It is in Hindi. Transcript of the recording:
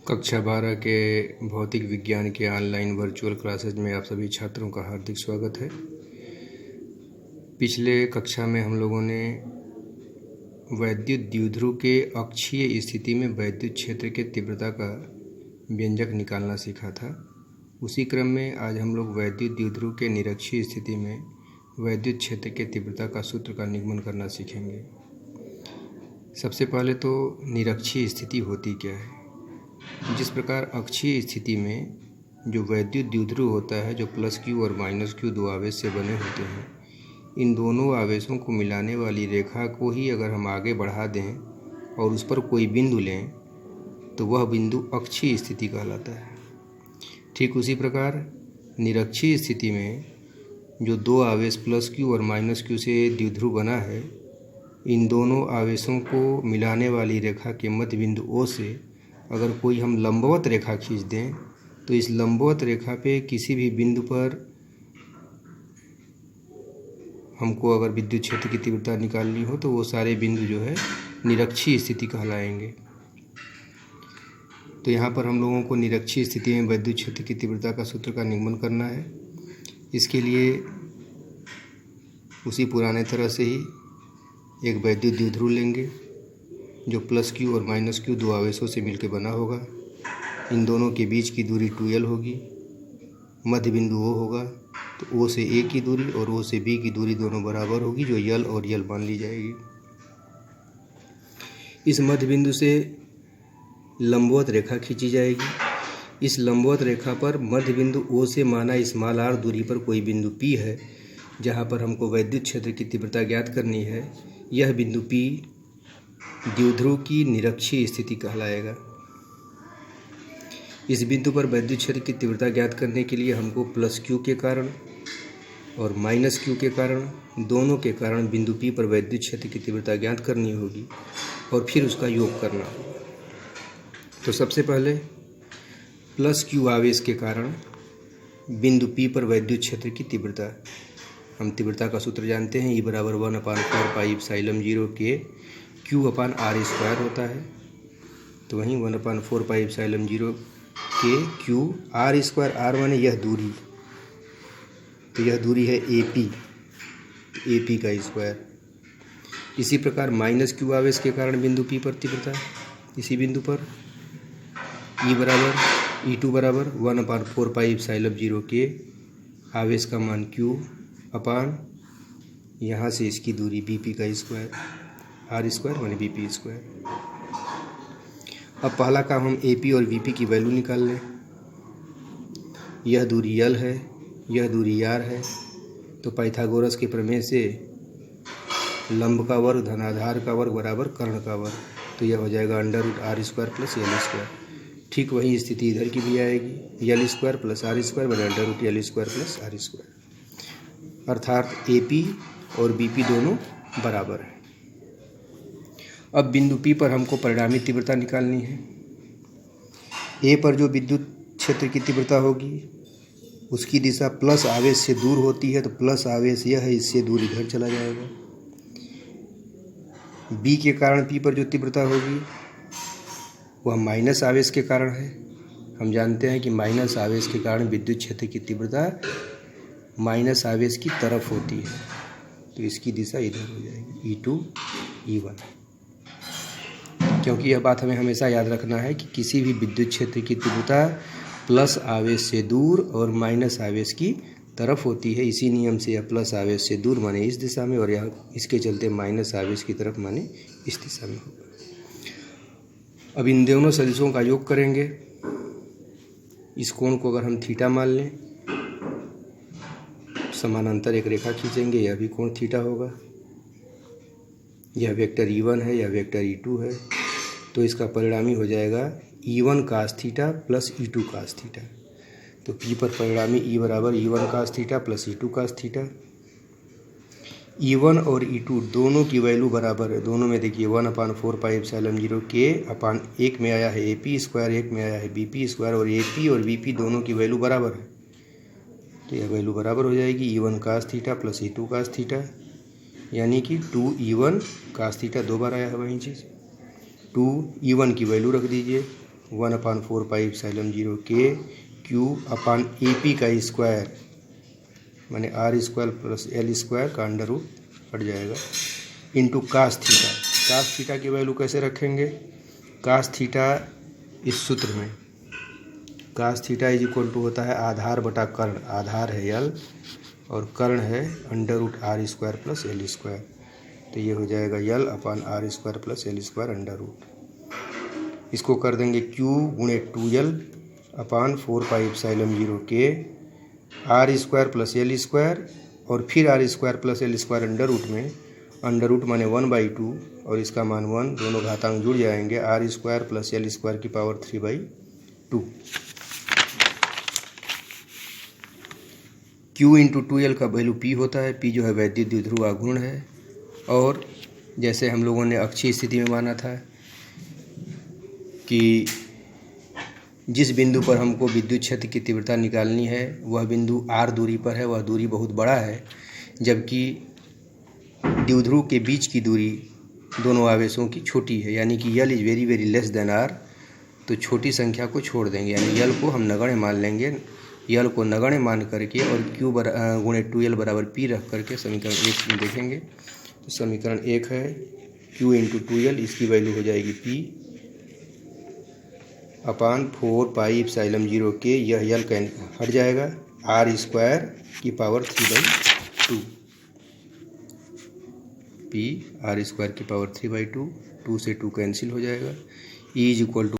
कक्षा 12 के भौतिक विज्ञान के ऑनलाइन वर्चुअल क्लासेज में आप सभी छात्रों का हार्दिक स्वागत है। पिछले कक्षा में हम लोगों ने वैद्युत द्विध्रुव के अक्षीय स्थिति में वैद्युत क्षेत्र के तीव्रता का व्यंजक निकालना सीखा था। उसी क्रम में आज हम लोग वैद्युत द्विध्रुव के निरक्षीय स्थिति में वैद्युत क्षेत्र के तीव्रता का सूत्र का निगमन करना सीखेंगे। सबसे पहले तो निरक्षीय स्थिति होती क्या है। जिस प्रकार अक्षीय स्थिति में जो वैद्युत द्विध्रुव होता है, जो प्लस क्यू और माइनस क्यू दो आवेश से बने होते हैं, इन दोनों आवेशों को मिलाने वाली रेखा को ही अगर हम आगे बढ़ा दें और उस पर कोई बिंदु लें तो वह बिंदु अक्षीय स्थिति कहलाता है। ठीक उसी प्रकार निरक्षीय स्थिति में जो दो आवेश प्लस क्यू और माइनस क्यू से द्विध्रुव बना है, इन दोनों आवेशों को मिलाने वाली रेखा के मध्य बिंदु ओ से अगर कोई हम लंबवत रेखा खींच दें तो इस लंबवत रेखा पे किसी भी बिंदु पर हमको अगर विद्युत क्षेत्र की तीव्रता निकालनी हो तो वो सारे बिंदु जो है निरक्षीय स्थिति कहलाएंगे। तो यहाँ पर हम लोगों को निरक्षीय स्थिति में विद्युत क्षेत्र की तीव्रता का सूत्र का निगमन करना है। इसके लिए उसी पुराने तरह से ही एक वैद्युत द्विध्रुव लेंगे जो प्लस क्यू और माइनस क्यू दो आवेशों से मिलकर बना होगा। इन दोनों के बीच की दूरी 2l होगी, मध्य बिंदु O होगा, तो O से A की दूरी और O से B की दूरी दोनों बराबर होगी, जो L और L मान ली जाएगी। इस मध्य बिंदु से लंबवत रेखा खींची जाएगी। इस लंबवत रेखा पर मध्य बिंदु O से माना स्मॉल r दूरी पर कोई बिंदु P है, जहाँ पर हमको वैद्युत क्षेत्र की तीव्रता ज्ञात करनी है। यह बिंदु P द्विध्रुव की निरक्षीय स्थिति कहलाएगा। इस बिंदु पर वैद्युत क्षेत्र की तीव्रता ज्ञात करने के लिए हमको प्लस क्यू के कारण और माइनस क्यू के कारण, दोनों के कारण बिंदु P पर वैद्युत क्षेत्र की तीव्रता ज्ञात करनी होगी और फिर उसका योग करना होगा। तो सबसे पहले प्लस क्यू आवेश के कारण बिंदु P पर वैद्युत क्षेत्र की तीव्रता, हम तीव्रता का सूत्र जानते हैं, E बराबर 1/4 पाई एप्सिलॉन 0 के Q/r² होता है। तो वहीं 1/4 पाई एप्सिलॉन 0 के Q/r², r माने यह दूरी, तो यह दूरी है AP का स्क्वायर। इसी प्रकार माइनस क्यू आवेश के कारण बिंदु P पर तीव्रता, इसी बिंदु पर E2 बराबर 1/4 पाई एप्सिलॉन 0 के आवेश का मान Q अपान यहाँ से इसकी दूरी BP का स्क्वायर, r² माने BP²। अब पहला काम हम AP और VP की वैल्यू निकाल लें। यह दूरी L है, यह दूरी R है, तो पाइथागोरस के प्रमेय से लंब का वर्ग धन आधार का वर्ग बराबर कर्ण का वर्ग, तो यह हो जाएगा √r² प्लस L²। ठीक वही स्थिति इधर की भी आएगी, L² प्लस r² बराबर √L² प्लस r², अर्थात AP और BP दोनों बराबर है। अब बिंदु P पर हमको परिणामी तीव्रता निकालनी है। A पर जो विद्युत क्षेत्र की तीव्रता होगी उसकी दिशा प्लस आवेश से दूर होती है, तो प्लस आवेश यह है, इससे दूर इधर चला जाएगा। B के कारण P पर जो तीव्रता होगी वह माइनस आवेश के कारण है। हम जानते हैं कि माइनस आवेश के कारण विद्युत क्षेत्र की तीव्रता माइनस आवेश की तरफ होती है, तो इसकी दिशा इधर हो जाएगी, E2 E1। क्योंकि यह बात हमें हमेशा याद रखना है कि किसी भी विद्युत क्षेत्र की तीव्रता प्लस आवेश से दूर और माइनस आवेश की तरफ होती है। इसी नियम से यह प्लस आवेश से दूर माने इस दिशा में और यह इसके चलते माइनस आवेश की तरफ माने इस दिशा में होगा। अब इन दोनों सदिशों का योग करेंगे। इस कोण को अगर हम थीटा मान लें, समानांतर एक रेखा खींचेंगे, यह भी कोण थीटा होगा। यह वेक्टर E1 है, यह वेक्टर E2 है, तो इसका परिणामी हो जाएगा E1 cos theta plus E2 cos theta. तो P पर परिणामी E बराबर E1 cos theta plus E2 cos theta. E1 और E2 दोनों की वैल्यू बराबर है। दोनों में देखिए 1/4 पाई एप्सिलॉन 0 के अपान एक में आया है AP², एक में आया है BP², और AP और VP दोनों की वैल्यू बराबर है, तो यह वैल्यू बराबर हो जाएगी E1 cos theta plus E2 cos theta, यानी कि 2E1 cos थीटा, दो बार आया है वही चीज़। 2E1 की वैल्यू रख दीजिए 1/4πε0 के क्यू अपान ए पी का स्क्वायर माने R square plus L square का अंडर रूट हट जाएगा into cos theta. Cos theta की वैल्यू कैसे रखेंगे? कास थीटा इस सूत्र में cos theta is equal to होता है आधार बटा कर्ण। आधार है यल और कर्ण है under root R square plus L square. तो ये हो जाएगा यल upon R square plus L square under root. इसको कर देंगे क्यू गुणे 2l अपान 4πε0 के R square plus L square और फिर R square plus L square under root में अंडर रूट माने 1/2 और इसका मान 1, दोनों घातांक जुड़ जाएंगे। R square plus L square की पावर 3/2। Q इंटू 2l का वैल्यू P होता है। P जो है वैद्युत द्विध्रुव आघूर्ण है और जैसे हम लोगों ने अक्षीय स्थिति में माना था कि जिस बिंदु पर हमको विद्युत क्षेत्र की तीव्रता निकालनी है वह बिंदु r दूरी पर है, वह दूरी बहुत बड़ा है, जबकि द्विध्रुव के बीच की दूरी दोनों आवेशों की छोटी है, यानी कि L is very very less than r। तो छोटी संख्या को छोड़ देंगे, यानी यल को हम नगण्य मान लेंगे। यल को नगण्य मान करके और Q गुणे 2l बराबर P रख करके समीकरण 1 में देखेंगे। तो समीकरण 1 है Q इंटू 2l, इसकी वैल्यू हो जाएगी P अपान 4πε0 के, यह यल कैन हट जाएगा, आर स्क्वायर की पावर 3/2 P आर स्क्वायर की पावर 3/2, 2 से 2 कैंसिल हो जाएगा। E is equal to